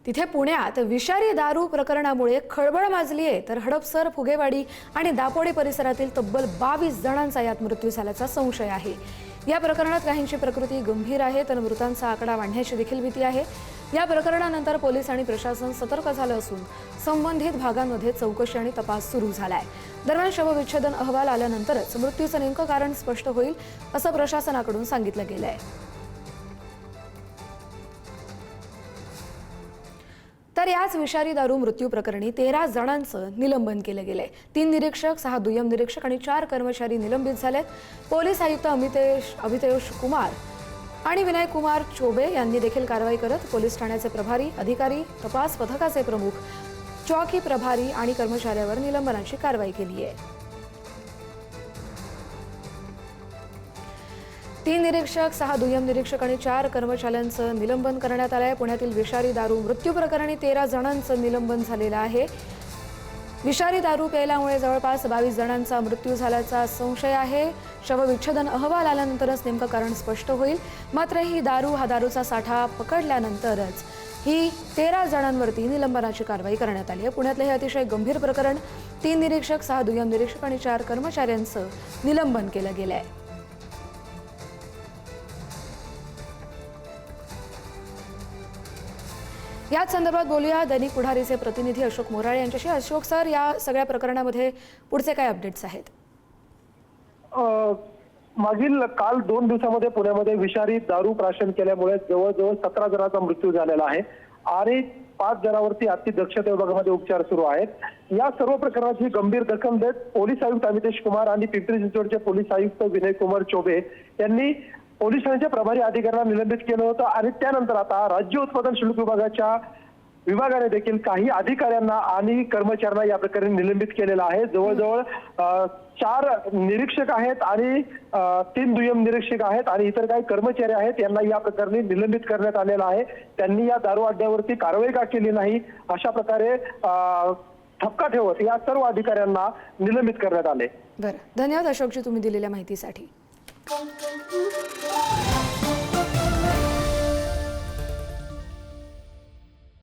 तिथे पुण्यात विषारी दारू प्रकरणामुळे खळबळ माजली आहे, तर हडपसर, फुगेवाडी आणि दापोडी परिसरातील तब्बल 22 जणांचा यात मृत्यू झाल्याचा संशय आहे। या प्रकरणात काहींची प्रकृती गंभीर आहे, तर मृतांचा आकडा वाढण्याची देखील भीती आहे। या प्रकरणानंतर पोलीस आणि प्रशासन सतर्क झालं असून संबंधित भागांमध्ये चौकशी आणि तपास सुरू झालाय। दरम्यान शवविच्छेदन अहवाल आल्यानंतरच मृत्यूचं नेमकं कारण स्पष्ट होईल, असं प्रशासनाकडून सांगितलं गेलंय। तर याच विषारी दारू मृत्यू प्रकरणी 13 जणांचं निलंबन केलं गेलंय। 3 निरीक्षक, 6 दुय्यम निरीक्षक आणि 4 कर्मचारी निलंबित झालेत। पोलीस आयुक्त अमितेश कुमार आणि विनय कुमार चोबे यांनी देखील कारवाई करत पोलीस ठाण्याचे प्रभारी अधिकारी, तपास पथकाचे प्रमुख, चौकी प्रभारी आणि कर्मचाऱ्यावर निलंबनाची कारवाई केली आहे। 3 निरीक्षक, 6 दुय्यम निरीक्षक आणि 4 कर्मचाऱ्यांचं निलंबन करण्यात आलं आहे। पुण्यातील विषारी दारू मृत्यू प्रकरणी 13 जणांचं निलंबन झालेलं आहे। विषारी दारू प्यायल्यामुळे जवळपास 22 जणांचा मृत्यू झाल्याचा संशय आहे। शवविच्छेदन अहवाल आल्यानंतरच नेमकं कारण स्पष्ट होईल। मात्र ही हा दारूचा साठा पकडल्यानंतरच ही 13 जणांवरती निलंबनाची कारवाई करण्यात आली आहे। पुण्यातले हे अतिशय गंभीर प्रकरण, 3 निरीक्षक, 6 दुय्यम निरीक्षक आणि 4 कर्मचाऱ्यांचं निलंबन केलं गेलं आहे। याच संदर्भात बोलूया दैनिक पुढारीचे प्रतिनिधी अशोक मोराळे यांच्याशी। अशोक सर, या सगळ्या प्रकरणामध्ये पुढचे काय अपडेट्स आहेत? मागील काल 2 दिवसांमध्ये पुण्यामध्ये विषारी दारू प्राशन केल्यामुळे जवळजवळ 17 जणांचा मृत्यू झालेला आहे आणि 5 जणांवरती अतिदक्षता विभागामध्ये उपचार सुरू आहेत। या सर्व प्रकरणाची गंभीर दखल घेत पोलीस आयुक्त अमितेश कुमार आणि पिंपरी चिंचवडचे पोलीस आयुक्त विनय कुमार चोबे यांनी पोलीस ठाण्याच्या प्रभारी अधिकाऱ्यांना निलंबित केलं होतं आणि त्यानंतर आता राज्य उत्पादन शुल्क विभागाने देखील काही अधिकाऱ्यांना आणि कर्मचाऱ्यांना या प्रकरणी निलंबित केलेलं आहे। जवळजवळ 4 निरीक्षक आहेत आणि 3 दुय्यम निरीक्षक आहेत आणि इतर काही कर्मचारी आहेत, यांना या प्रकरणी निलंबित करण्यात आलेलं आहे। त्यांनी या दारू अड्ड्यावरती कारवाई का केली नाही अशा प्रकारे ठपका ठेवत या सर्व अधिकाऱ्यांना निलंबित करण्यात आले। बरं, धन्यवाद अशोकजी तुम्ही दिलेल्या माहितीसाठी।